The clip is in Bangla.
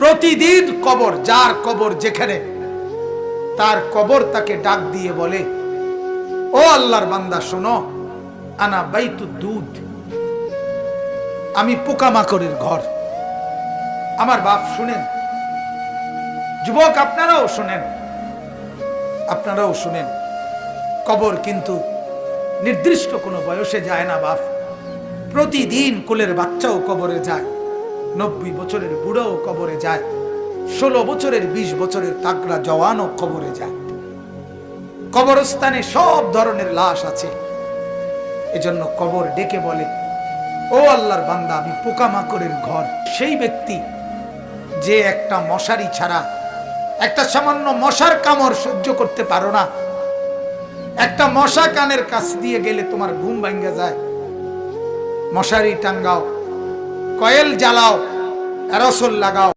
প্রতিদিন কবর, যার কবর যেখানে, তার কবর তাকে ডাক দিয়ে বলে, ও আল্লাহর বান্দা শোনো, আনা বাইতুদ দুধ, আমি পোকামাকড়ের ঘর। আমার বাপ শুনেন, যুবক আপনারাও শুনেন, আপনারাও শুনেন, কবর কিন্তু নির্দিষ্ট কোনো বয়সে যায় না বাপ। প্রতিদিন কোলের বাচ্চাও কবরে যায়, 90 বছরের বুড়াও কবরে যায়, 16 বছরের 20 বছরের তাগড়া জওয়ানও কবরে যায়। কবরস্থানে সব ধরনের লাশ আছে। এজন্য কবর ডেকে বলে, ও আল্লাহর বান্দা, আমি পোকামাকড়ের ঘর। সেই ব্যক্তি যে একটা মশারি ছাড়া, একটা সামান্য মশার কামড় সহ্য করতে পারো না, একটা মশা কানের কাছ দিয়ে গেলে তোমার ঘুম ভাঙ্গা যায়, মশারি টাঙ্গাও, কয়েল জ্বালাও, অ্যারোসল লাগাও,